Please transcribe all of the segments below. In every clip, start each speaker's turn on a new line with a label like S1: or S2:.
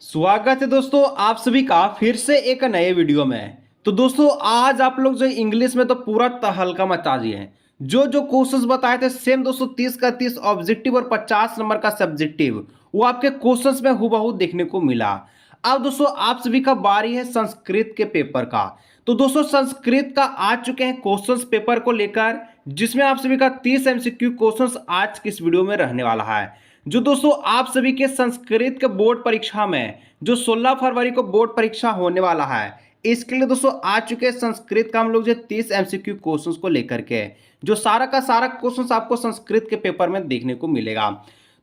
S1: स्वागत है दोस्तों आप सभी का फिर से एक नए वीडियो में। तो दोस्तों आज आप लोग जो इंग्लिश में तो पूरा तहलका मचा दिए हैं। जो क्वेश्चंस बताए थे सेम दोस्तों 30 का 30 ऑब्जेक्टिव और 50 नंबर का सब्जेक्टिव वो आपके क्वेश्चंस में हूबहू देखने को मिला। अब दोस्तों आप सभी का बारी है संस्कृत के पेपर का। तो दोस्तों संस्कृत का आ चुके हैं क्वेश्चंस पेपर को लेकर, जिसमें आप सभी का 30 एमसीक्यू क्वेश्चंस आज की इस वीडियो में रहने वाला है। जो दोस्तों आप सभी के संस्कृत के बोर्ड परीक्षा में जो 16 फरवरी को बोर्ड परीक्षा होने वाला है, इसके लिए दोस्तों आ चुके हैं संस्कृत का हम लोग जो 30 एमसीक्यू क्वेश्चंस को लेकर के, जो सारा का सारा क्वेश्चंस आपको संस्कृत के पेपर में देखने को मिलेगा।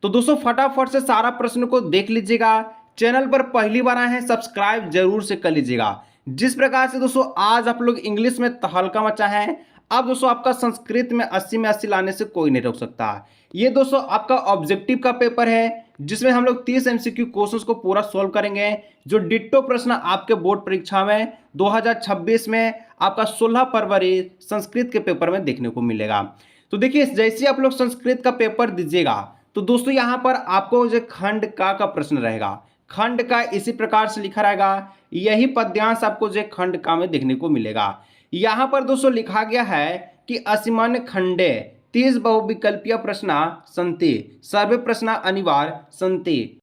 S1: तो दोस्तों फटाफट से सारा प्रश्न को देख लीजिएगा। चैनल पर पहली बार आए हैं सब्सक्राइब जरूर से कर लीजिएगा। जिस प्रकार से दोस्तों आज आप लोग इंग्लिश में तहलका मचा है, अब दोस्तों आपका संस्कृत में 80 में 80 लाने से कोई नहीं रोक सकता। ये दोस्तों आपका ऑब्जेक्टिव का पेपर है, जिसमें हम लोग 30 एमसीक्यू क्वेश्चंस को पूरा सॉल्व करेंगे। जो डिट्टो प्रश्न आपके बोर्ड परीक्षा में 2026 में आपका 16 फरवरी संस्कृत के पेपर में देखने को मिलेगा। तो देखिए जैसे आप लोग संस्कृत का पेपर दीजिएगा तो दोस्तों यहाँ पर आपको जो खंड का प्रश्न रहेगा, खंड का इसी प्रकार से लिखा रहेगा। यही पद्यांश आपको जो खंड का में देखने को मिलेगा। यहाँ पर दोस्तों लिखा गया है कि अस्मिन् खंडे 30 बहुविकल्पीय प्रश्न सन्ति, सर्वे प्रश्न अनिवार्य सन्ति।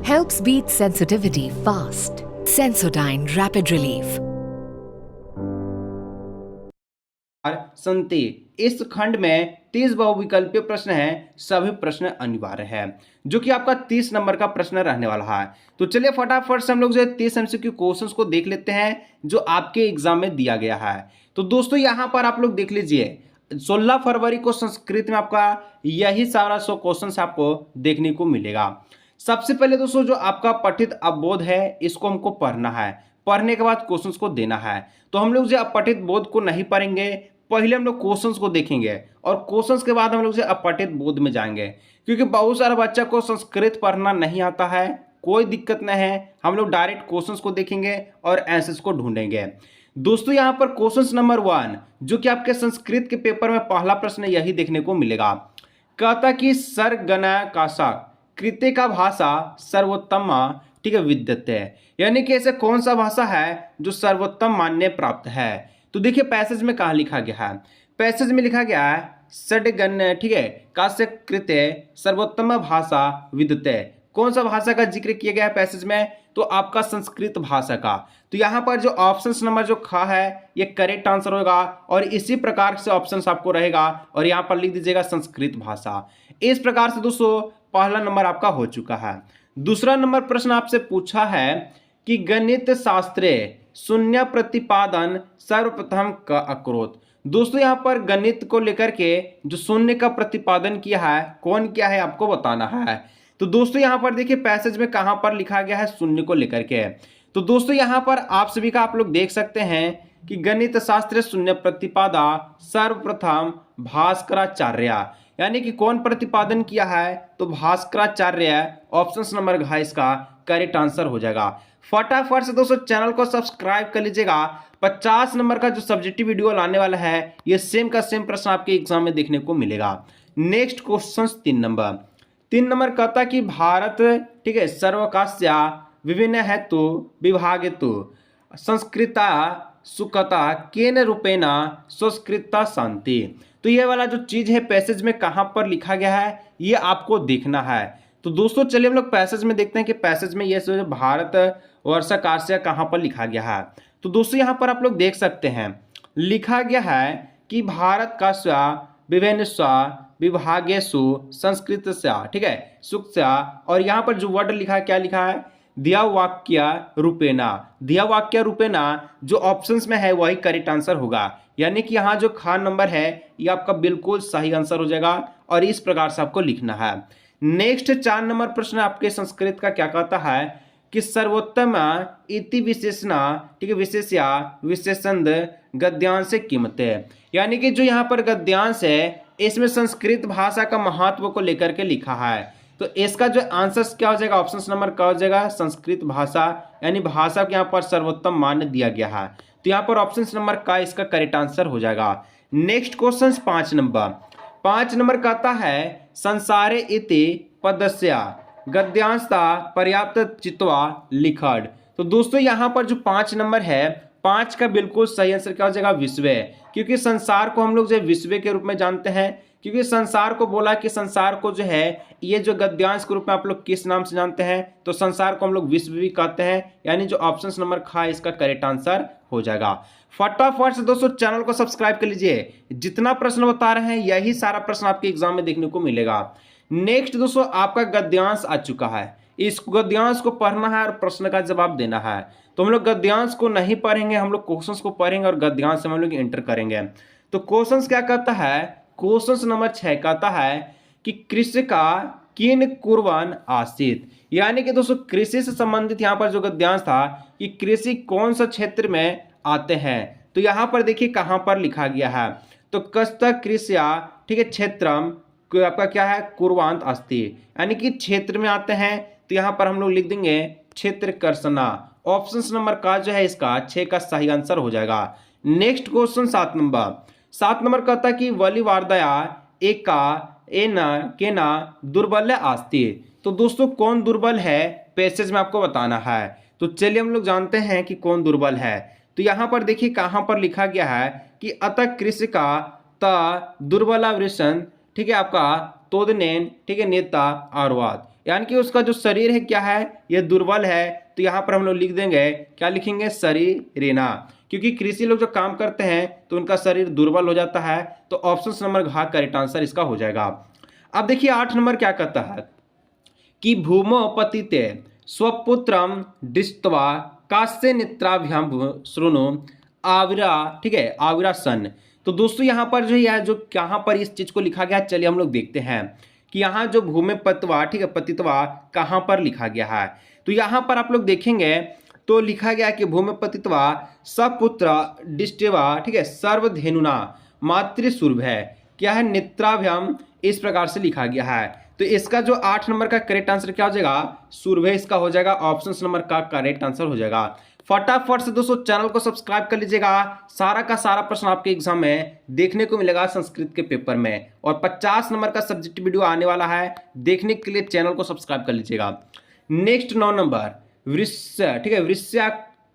S2: Helps beat sensitivity fast. Sensodyne Rapid Relief.
S1: संति, इस खंड में 30 बहुविकल्पीय प्रश्न हैं, सभी प्रश्न अनिवार्य है, जो कि आपका 30 नंबर का प्रश्न रहने वाला है। तो चलिए फटाफट से हम लोग जो 30 एमसीक्यू क्वेश्चंस को देख लेते हैं जो आपके एग्जाम में दिया गया है। तो दोस्तों यहाँ पर आप लोग देख लीजिए 16 फरवरी को संस्कृत में आपका यही सारा 100 क्वेश्चन आपको देखने को मिलेगा। सबसे पहले दोस्तों जो आपका पठित अवबोध है इसको हमको पढ़ना है, पढ़ने के बाद क्वेश्चंस को देना है। तो हम लोग जो अपठित बोध को नहीं पढ़ेंगे, पहले हम लोग क्वेश्चंस को देखेंगे और क्वेश्चंस के बाद हम लोग जो अपठित बोध में जाएंगे, क्योंकि बहुत सारा बच्चा को संस्कृत पढ़ना नहीं आता है। कोई दिक्कत नहीं है, हम लोग डायरेक्ट क्वेश्चंस को देखेंगे और आंसर्स को ढूंढेंगे। दोस्तों यहाँ पर क्वेश्चन नंबर 1 जो कि आपके संस्कृत के पेपर में पहला प्रश्न यही देखने को मिलेगा। कहता कि सरगना कासा कृत्य का भाषा सर्वोत्तम ठीक है विद्यते, यानी कि ऐसे कौन सा भाषा है जो सर्वोत्तम मान्य प्राप्त है। तो देखिए पैसेज में कहाँ लिखा गया है, पैसेज में लिखा गया है षड्गण ठीक है कास्य कृत्य सर्वोत्तम भाषा विद्यते। कौन सा भाषा का जिक्र किया गया है पैसेज में, तो आपका संस्कृत भाषा का। तो यहाँ पर जो ऑप्शन नंबर जो खा है ये करेक्ट आंसर होगा और इसी प्रकार से ऑप्शन आपको रहेगा और यहाँ पर लिख दीजिएगा संस्कृत भाषा। इस प्रकार से दोस्तों पहला नंबर आपका हो चुका है। दूसरा नंबर प्रश्न आपसे पूछा है कि गणित शास्त्रे शून्य प्रतिपादन सर्वप्रथम का अक्रोत। दोस्तों यहाँ पर गणित को लेकर के जो शून्य का प्रतिपादन किया है कौन किया है आपको बताना है। तो दोस्तों यहाँ पर देखिए पैसेज में कहाँ पर लिखा गया है शून्य को लेकर के। तो दोस्तों यहाँ पर आप सभी का आप लोग देख सकते हैं कि गणित शास्त्र शून्य प्रतिपादा सर्वप्रथम भास्कराचार्य, यानी कि कौन प्रतिपादन किया है, तो भास्कराचार्य। ऑप्शन नंबर घ इसका करेक्ट आंसर हो जाएगा। फटाफट से दोस्तों चैनल को सब्सक्राइब कर लीजिएगा। 50 नंबर का जो सब्जेक्टिव वीडियो लाने वाला है ये सेम का सेम प्रश्न आपके एग्जाम में देखने को मिलेगा। नेक्स्ट क्वेश्चन 3 नंबर कहता कि भारत ठीक है सर्वकास्या विभिन्न हेतु विभागेतु संस्कृता सुकता केन रूपेण संस्कृता शांति। तो ये वाला जो चीज है पैसेज में कहाँ पर लिखा गया है ये आपको देखना है। तो दोस्तों चलिए हम लोग पैसेज में देखते हैं कि पैसेज में ये भारत वर्षकास्या कहाँ पर लिखा गया है। तो दोस्तों यहाँ पर आप लोग देख सकते हैं लिखा गया है कि भारत का स्व विभिन्न स्व विभागेषु संस्कृत से ठीक है सुक्ष्या, और यहाँ पर जो वर्ड लिखा है क्या लिखा है दिया वाक्य रूपेणा। दिया वाक्य रूपेणा जो ऑप्शंस में है वही करेक्ट आंसर होगा, यानी कि यहाँ जो खान नंबर है ये आपका बिल्कुल सही आंसर हो जाएगा और इस प्रकार से आपको लिखना है। नेक्स्ट 4 नंबर प्रश्न आपके संस्कृत का क्या कहता है कि सर्वोत्तम इति विशेषणा ठीक है विशेष्या विशेषण गद्यांश से कीमते, यानी कि जो यहाँ पर गद्यांश है इसमें संस्कृत भाषा का महत्व को लेकर के लिखा है। तो इसका जो आंसर क्या हो जाएगा, ऑप्शन नंबर क्या हो जाएगा संस्कृत भाषा, यानी भाषा के यहाँ पर सर्वोत्तम मान्य दिया गया है। तो यहाँ पर ऑप्शन नंबर का इसका करेक्ट आंसर हो जाएगा। नेक्स्ट क्वेश्चन 5 नंबर कहता है संसारे इति पदस्य गद्यांशता पर्याप्त चित्वा लिखड। तो दोस्तों यहाँ पर जो 5 नंबर है, 5 का बिल्कुल सही आंसर क्या हो जाएगा? विश्व, क्योंकि संसार को हम लोग जो विश्व के रूप में जानते हैं, क्योंकि संसार को बोला कि संसार को जो है ये जो गद्यांश के रूप में आप लोग किस नाम से जानते हैं, तो संसार को हम लोग विश्व भी कहते हैं, यानी जो ऑप्शन नंबर खा इसका करेक्ट आंसर हो जाएगा। फटाफट से दोस्तों चैनल को सब्सक्राइब कर लीजिए, जितना प्रश्न बता रहे हैं यही सारा प्रश्न आपके एग्जाम में देखने को मिलेगा। नेक्स्ट दोस्तों आपका गद्यांश आ चुका है, इस गद्यांश को पढ़ना है और प्रश्न का जवाब देना है। तो हम लोग गद्यांश को नहीं पढ़ेंगे, हम लोग क्वेश्चंस को पढ़ेंगे और गद्यांश से हम लोग एंटर करेंगे। तो क्वेश्चंस क्या कहता है? क्वेश्चंस नंबर 6 कहता है कि कृषि का किन कुर्वन् आसीत, यानी कि दोस्तों कृषि से संबंधित यहाँ पर जो गद्यांश था कि कृषि कौन सा क्षेत्र में आते हैं। तो यहाँ पर देखिए कहाँ पर लिखा गया है, तो कस्त कृषिया, ठीक है, क्षेत्रम आपका क्या है? कुर्वांत अस्ति, यानी कि क्षेत्र में आते हैं। तो यहाँ पर हम लोग लिख देंगे क्षेत्र कर्षणा। ऑप्शन नंबर का जो है इसका 6 का सही आंसर हो जाएगा। नेक्स्ट क्वेश्चन 7 नंबर कहता है कि वलिवार्दया एका एना केना दुर्बल आस्ति। तो दोस्तों कौन दुर्बल है पैसेज में आपको बताना है। तो चलिए हम लोग जानते हैं कि कौन दुर्बल है। तो यहाँ पर देखिए कहाँ पर लिखा गया है कि अतः कृषि का त दुर्बलावृषण, ठीक है, आपका तोदनेन, ठीक है, नेता आरवाद, यानी कि उसका जो शरीर है क्या है? ये दुर्बल है। तो यहाँ पर हम लोग लिख देंगे, क्या लिखेंगे? शरीरेना, क्योंकि कृषि लोग जो काम करते हैं तो उनका शरीर दुर्बल हो जाता है। तो ऑप्शन नंबर घ करेक्ट आंसर इसका हो जाएगा। अब देखिए 8 नंबर क्या कहता है कि भूमो पतिते स्वपुत्रम दृष्ट्वा कास्य नेत्राभ्याम श्रृणु आविरा, ठीक है, आविरा सन। तो दोस्तों यहाँ पर जो है जो कहाँ पर इस चीज को लिखा गया, चलिए हम लोग देखते हैं कि यहाँ जो भूमि पतवा, ठीक है, पतितवा कहाँ पर लिखा गया है। तो यहाँ पर आप लोग देखेंगे तो लिखा गया कि भूमि पतितवा सपुत्र डिष्टेवा, ठीक है, सर्वधेनुना मातृसुर्भ है, क्या है? नेत्राभ्याम, इस प्रकार से लिखा गया है। तो इसका जो 8 नंबर का करेक्ट आंसर क्या हो जाएगा? सुर्भ इसका हो जाएगा। ऑप्शन नंबर का करेक्ट आंसर हो जाएगा। फटाफट से दोस्तों चैनल को सब्सक्राइब कर लीजिएगा, सारा का सारा प्रश्न आपके एग्जाम में देखने को मिलेगा संस्कृत के पेपर में, और 50 नंबर का सब्जेक्ट वीडियो आने वाला है, देखने के लिए चैनल को सब्सक्राइब कर लीजिएगा। नेक्स्ट 9 नंबर वृश्य, ठीक है, वृश्य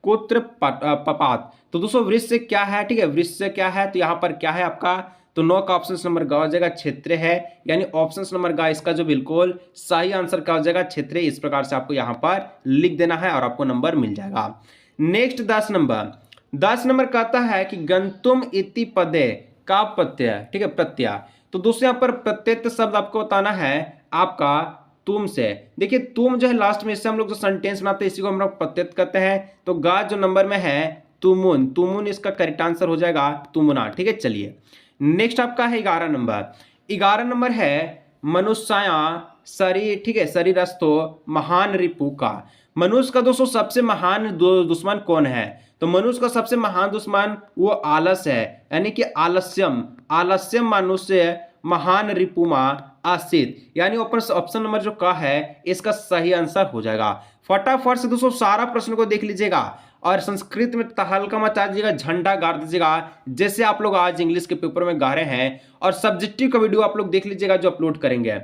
S1: कोत्र पपात। तो दोस्तों वृश्य क्या है? ठीक है, वृश्य क्या है? तो यहाँ पर क्या है आपका? तो 9 का ऑप्शन नंबर ग हो जाएगा, क्षेत्र है, यानी ऑप्शन नंबर ग इसका जो बिल्कुल सही आंसर क्या हो जाएगा? क्षेत्र। इस प्रकार से आपको यहाँ पर लिख देना है और आपको नंबर मिल जाएगा। नेक्स्ट 10 नंबर कहता है कि गंतुम इति पदे का प्रत्यय, ठीक है, प्रत्यय। तो दोस्तों यहाँ पर प्रत्यय शब्द आपको बताना है आपका तुम से। देखिए तुम जो है लास्ट में, इससे हम लोग जो सेंटेंस बनाते हैं इसी को हम लोग प्रत्यय कहते हैं। तो गा जो नंबर में है तुमुन, तुमुन इसका करेक्ट आंसर हो जाएगा तुमुना, ठीक है। चलिए नेक्स्ट आपका है 11 नंबर। 11 नंबर है मनुष्या शरीर, ठीक है, शरीरस्थो महान रिपु का। मनुष्य का दोस्तों सबसे महान दुश्मन कौन है? तो मनुष्य का सबसे महान दुश्मन वो आलस है, यानी कि आलस्यम मनुष्य महान रिपुमा आसित, यानी ऑप्शन नंबर जो का है इसका सही आंसर हो जाएगा। फटाफट से दोस्तों सारा प्रश्न को देख लीजिएगा और संस्कृत में तहलका मचा दीजिएगा, झंडा गाड़ दीजिएगा, जैसे आप लोग आज इंग्लिश के पेपर में गा रहे हैं। और सब्जेक्टिव का वीडियो आप लोग देख लीजिएगा जो अपलोड करेंगे।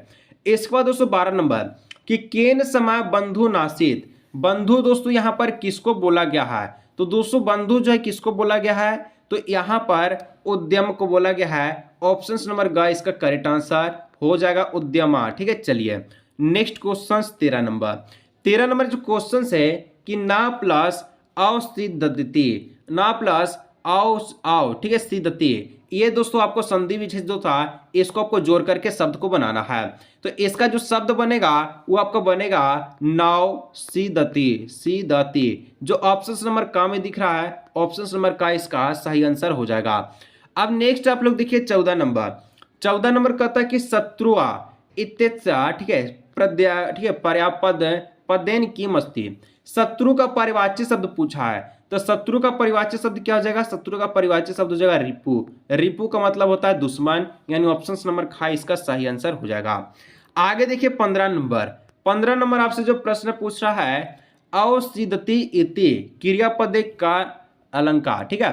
S1: इसके बाद दोस्तों 12 नंबर कि केन समय बंधु नासित। बंधु दोस्तों यहाँ पर किसको बोला गया है? तो दोस्तों बंधु जो है किसको बोला गया है? तो यहाँ पर उद्यम को बोला गया है। ऑप्शन नंबर ग इसका करेक्ट आंसर हो जाएगा उद्यमा, ठीक है। चलिए नेक्स्ट क्वेश्चन 13 नंबर जो क्वेश्चन है कि ना प्लस आओ सिद्धति, ना प्लस आओ, ठीक है, सिद्धति। ये दोस्तों आपको संधि विच्छेद जो था इसको आपको जोड़ करके शब्द को बनाना है। तो इसका जो शब्द बनेगा वो आपका बनेगा नाव सीदती, जो ऑप्शन नंबर का में दिख रहा है, ऑप्शन नंबर का इसका सही आंसर हो जाएगा। अब नेक्स्ट आप लोग देखिए 14 नंबर कहता है कि शत्रुआ इत्येत्सा, ठीक है, ठीक है, पर्यापद पदेन की मस्ती। शत्रु का परिवाच्य शब्द पूछा है, तो शत्रु का परिवाच्य शब्द क्या हो जाएगा? शत्रु का परिवाच्य शब्द हो जाएगा रिपु का मतलब होता है दुश्मन, यानी ऑप्शन नंबर खा इसका सही आंसर हो जाएगा। आगे देखिए 15 नंबर आपसे जो प्रश्न पूछ रहा है अवसिद्धति इति क्रियापद का अलंकार, ठीक है।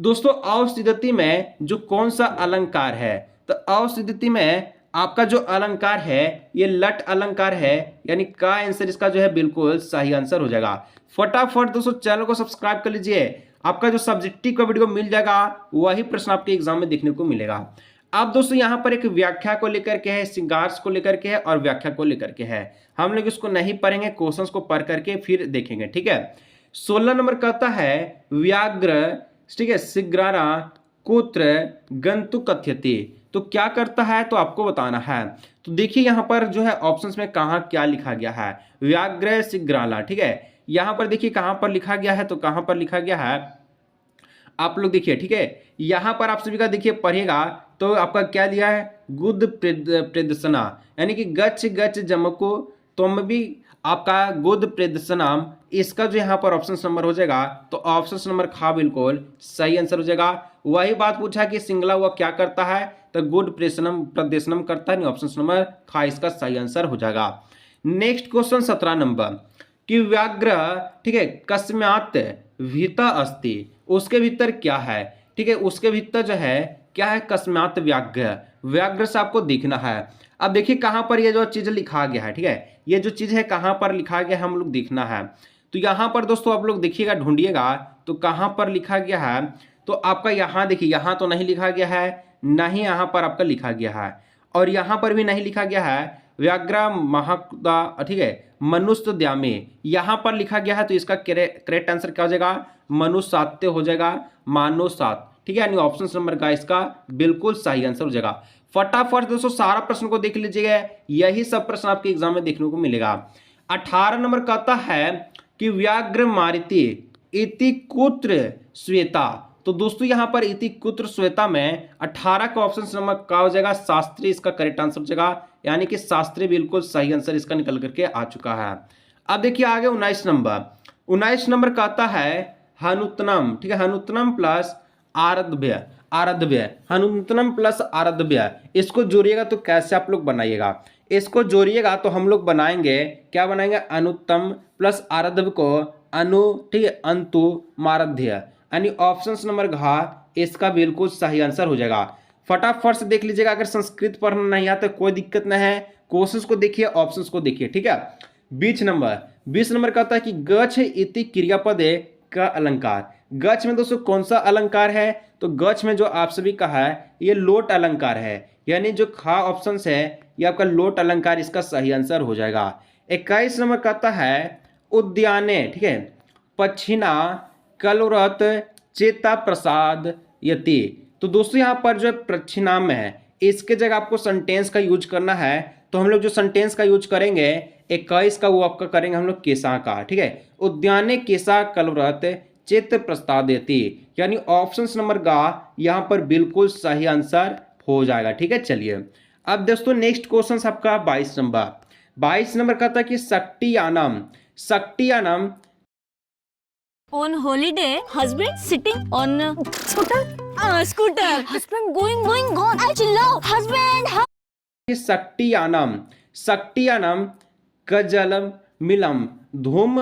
S1: दोस्तों अवस्थिति में जो कौन सा अलंकार है, तो अवस्थिति में आपका जो अलंकार है ये लट अलंकार है, यानी का आंसर इसका जो है बिल्कुल सही आंसर हो जाएगा। फटाफट दोस्तों चैनल को सब्सक्राइब कर लीजिए, आपका जो सब्जेक्टिव का वीडियो मिल जाएगा वही प्रश्न आपके एग्जाम में देखने को मिलेगा। अब दोस्तों यहाँ पर एक व्याख्या को लेकर के है, श्रृंगार को लेकर के है और व्याख्या को लेकर के है। हम लोग इसको नहीं पढ़ेंगे, क्वेश्चंस को पढ़ करके फिर देखेंगे, ठीक है। 16 नंबर कहता है व्याघ्र, ठीक है, शीघ्रारा कुत्र गंतु कथ्यते, तो क्या करता है तो आपको बताना है। तो देखिए यहाँ पर जो है ऑप्शंस में कहाँ क्या लिखा गया है, व्याघ्र शीघ्राला, ठीक है। यहाँ पर देखिए कहाँ पर लिखा गया है, तो कहाँ पर लिखा गया है आप लोग देखिए, ठीक है। यहाँ पर आप सभी का देखिए पढ़िएगा तो आपका क्या दिया है, गुद प्रदर्शना, यानी कि गच्छ गच्छ जमको तुम भी, आपका गुद प्रदर्शनम, इसका जो यहाँ पर ऑप्शन नंबर हो जाएगा तो ऑप्शन नंबर खा बिल्कुल सही आंसर हो जाएगा। वही बात पूछा कि सिंगला हुआ क्या करता है, तो गुड प्रदर्शनम करता है, ऑप्शन नंबर खा इसका सही आंसर हो जाएगा। नेक्स्ट क्वेश्चन 17 नंबर कि व्याघ्र, ठीक है, कस्मात् भीता अस्ति, उसके भीतर क्या है, ठीक है, उसके भीतर जो है क्या है, कस्मात् व्याघ्र, व्याघ्र से आपको देखना है। अब देखिए कहाँ पर ये जो चीज लिखा गया है, ठीक है, ये जो चीज है कहाँ पर लिखा गया है हम लोग देखना है। तो यहाँ पर दोस्तों आप लोग देखिएगा, ढूंढिएगा तो कहाँ पर लिखा गया है, तो आपका यहाँ देखिए, यहाँ तो नहीं लिखा गया है, ना ही यहाँ पर आपका लिखा गया है, और यहाँ पर भी नहीं लिखा गया है व्याघ्र महाकुदा, ठीक है, मनुष्य द्यामे, यहाँ पर लिखा गया है तो इसका करेक्ट आंसर क्या हो जाएगा, मनुष्य हो जाएगा, मानो सात, ठीक है, यानी ऑप्शन नंबर का इसका बिल्कुल सही आंसर हो जाएगा। फटाफट दोस्तों सारा प्रश्न को देख लीजिएगा, यही सब प्रश्न आपके एग्जाम में देखने को मिलेगा। 18 नंबर कहता है कि व्याघ्र मारिति इति कुत्र श्वेता, तो दोस्तों यहाँ पर इति कुत्र श्वेता में 18 का ऑप्शन नंबर क्या हो जाएगा, शास्त्री इसका करेक्ट आंसर हो जाएगा, यानी कि शास्त्री बिल्कुल सही आंसर इसका निकल करके आ चुका है। अब देखिए आगे 19 नंबर कहता है हनुतनम, ठीक है, हनुतनम प्लस आराध्य, हनुतनम प्लस आराध्य, इसको जोड़िएगा तो कैसे आप लोग बनाइएगा, इसको जोड़िएगा तो हम लोग बनाएंगे, क्या बनाएंगे, अनुत्तम प्लस आराध्य को अनु, ठीक है, अंतु माराध्य, यानी ऑप्शन नंबर घ इसका बिल्कुल सही आंसर हो जाएगा। फटाफट से देख लीजिएगा, अगर संस्कृत पढ़ना नहीं आता कोई दिक्कत नहीं है, क्वेश्चंस को देखिए, ऑप्शंस को देखिए, ठीक है। 20 नंबर कहता है कि गच्छ इति क्रियापदे का अलंकार, गच्छ में दोस्तों कौन सा अलंकार है, तो गच्छ में जो आप सभी का है ये लोट अलंकार है, यानी जो खा ऑप्शन है ये आपका लोट अलंकार इसका सही आंसर हो जाएगा। 21 नंबर कहता है उद्याने, ठीक है, पक्षिणा कलरत चेता प्रसाद यति, तो दोस्तों यहाँ पर जो पक्षिनाम है इसके जगह आपको सेंटेंस का यूज करना है, तो हम लोग जो सेंटेंस का यूज करेंगे 21 का वो आपका करेंगे हम लोग केसा का, ठीक है, उद्याने केसा कलरत चित्त प्रस्तादयति, यानी ऑप्शन नंबर का यहाँ पर बिल्कुल सही आंसर हो जाएगा, ठीक है। चलिए अब दोस्तों नेक्स्ट क्वेश्चन आपका 22 नंबर कहता है कि शक्तियानम
S3: On holiday, husband sitting on scooter. Husband going gone. I chill husband.
S1: शक्तियानम कजलम Milam धूम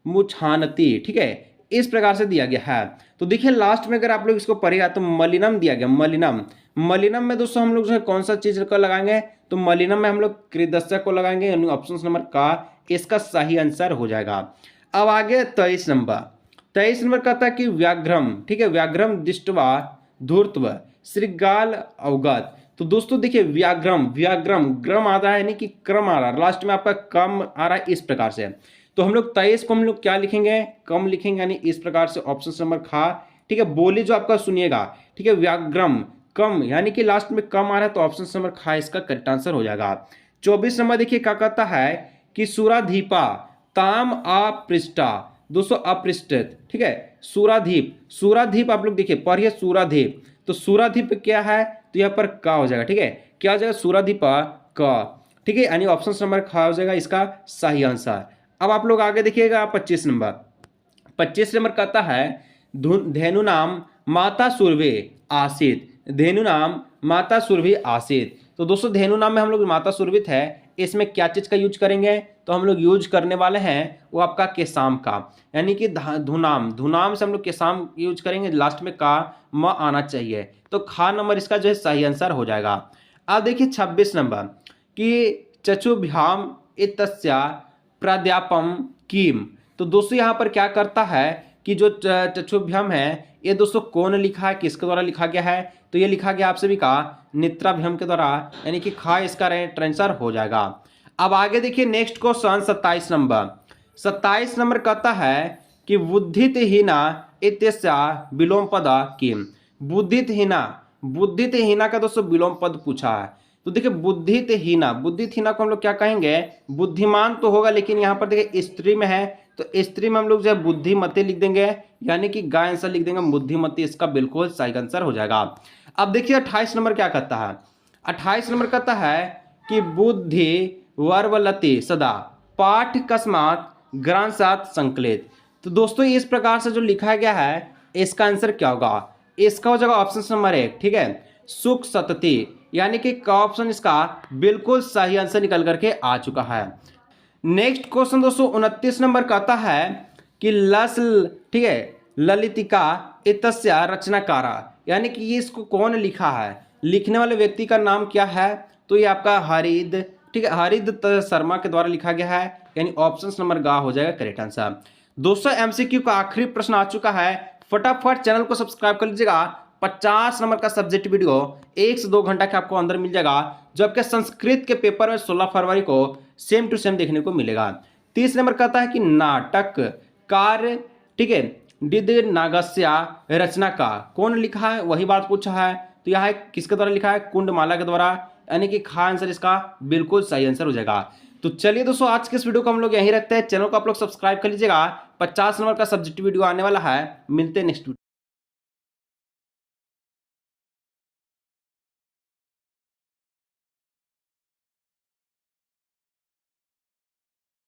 S1: मुछानती, ठीक है, इस प्रकार से दिया गया है। तो देखिए लास्ट में अगर आप लोग इसको पढ़ेगा तो मलिनम दिया गया, मलिनम में दोस्तों हम लोग जो है कौन सा चीज को लगाएंगे, तो मलिनम में हम लोग कृदस्य को लगाएंगे, यानी ऑप्शन नंबर का इसका सही आंसर हो जाएगा। अब आगे 23 नंबर कहता है कि व्याघ्रम, ठीक है, व्याघ्रम दृष्टवा धूर्तव श्रृगाल अवगत, तो दोस्तों देखिए व्याघ्रम ग्रम आ रहा है, यानी कि क्रम आ रहा है, लास्ट में आपका कम आ रहा है, इस प्रकार से, तो हम लोग 23 को हम लोग क्या लिखेंगे, कम लिखेंगे, यानी इस प्रकार से ऑप्शन नंबर खा, ठीक है। बोली जो आपका सुनिएगा, ठीक है, व्याघ्रम कम, यानी कि लास्ट में कम आ रहा है, तो ऑप्शन नंबर खा इसका करेक्ट आंसर हो जाएगा। 24 नंबर देखिए क्या कहता है कि सुराधीपा ताम अपृष्टा, दोस्तों अपृष्ठित, ठीक है, सुराधीप आप लोग देखिए पढ़िए सुराधीप, तो सुराधीप क्या है, तो यहाँ पर का हो जाएगा, ठीक है, क्या हो जाएगा, सुराधीपा का, ठीक है, यानी ऑप्शन नंबर खा हो जाएगा इसका सही आंसर। अब आप लोग आगे देखिएगा 25 नंबर कहता है धेनु नाम माता सुरभि आसित, धेनु नाम माता सुरभि आसित, तो दोस्तों धेनु नाम में हम लोग माता सुरभित है, इसमें क्या चीज का यूज करेंगे, तो हम लोग यूज करने वाले हैं वो आपका केसाम का, यानी कि धुनाम, धुनाम से हम लोग केसाम यूज करेंगे, लास्ट में का म आना चाहिए, तो खा नंबर इसका जो है सही आंसर हो जाएगा। अब देखिए 26 नंबर कि चचुभ्याम इतस्या प्राध्यापम किम, तो दोस्तों यहाँ पर क्या करता है कि जो चक्षुभ्यम है ये दोस्तों कौन लिखा है, किसके द्वारा लिखा गया है, तो ये लिखा गया आप सभी का नेत्राभ्यम के द्वारा, यानी कि खा इसका राइट आंसर हो जाएगा। अब आगे देखिए नेक्स्ट क्वेश्चन 27 नंबर। 27 नंबर कहता है कि बुद्धितहीना इत्यस्या विलोम पद किम, बुद्धितहीना, बुद्धितहीना का दोस्तों विलोम पद पूछा है। तो देखिए बुद्धितहीना, बुद्धितहीना को हम लोग क्या कहेंगे, बुद्धिमान तो होगा, लेकिन यहाँ पर देखिए स्त्री में है, तो स्त्री में हम लोग जो है बुद्धिमती लिख देंगे, यानी कि गाय आंसर लिख देंगे, बुद्धिमती इसका बिल्कुल सही आंसर हो जाएगा। अब देखिए 28 नंबर क्या कहता है, 28 नंबर कहता है कि बुद्धि वर्वलति सदा पाठ कस्मात ग्रांसात संकलित, तो दोस्तों इस प्रकार से जो लिखा गया है इसका आंसर क्या होगा, इसका हो जाएगा ऑप्शन नंबर 1, ठीक है, सुख सतति, यानी कि ऑप्शन इसका बिल्कुल सही आंसर निकल करके आ चुका है। नेक्स्ट क्वेश्चन दोस्तों 29 नंबर कहता है कि लस, ठीक है, ललितिका इतस्या रचनाकारा, यानी कि ये इसको कौन लिखा है, लिखने वाले व्यक्ति का नाम क्या है, तो ये आपका हरिद, ठीक है, हरिद शर्मा के द्वारा लिखा गया है, यानी ऑप्शन नंबर गा हो जाएगा करेक्ट आंसर। दोस्तों एमसीक्यू का आखिरी प्रश्न आ चुका है, फटाफट चैनल को सब्सक्राइब कर लीजिएगा। 50 नंबर का सब्जेक्ट वीडियो 1 से 2 घंटा के आपको अंदर मिल जाएगा, जो आपके संस्कृत के पेपर में 16 फरवरी को सेम टू सेम देखने को मिलेगा। 30 नंबर कहता है कि नाटक कार्य, ठीक है, डिद नागस्या रचना का कौन लिखा है, वही बात पूछा है, तो यह किसके द्वारा लिखा है, कुंडमाला के द्वारा, यानी कि खा आंसर इसका बिल्कुल सही आंसर हो जाएगा। तो चलिए दोस्तों आज के इस वीडियो को हम लोग यहीं रखते हैं, चैनल को आप लोग सब्सक्राइब कर लीजिएगा। 50 नंबर का सब्जेक्ट वीडियो आने वाला है, मिलते हैं नेक्स्ट वीडियो।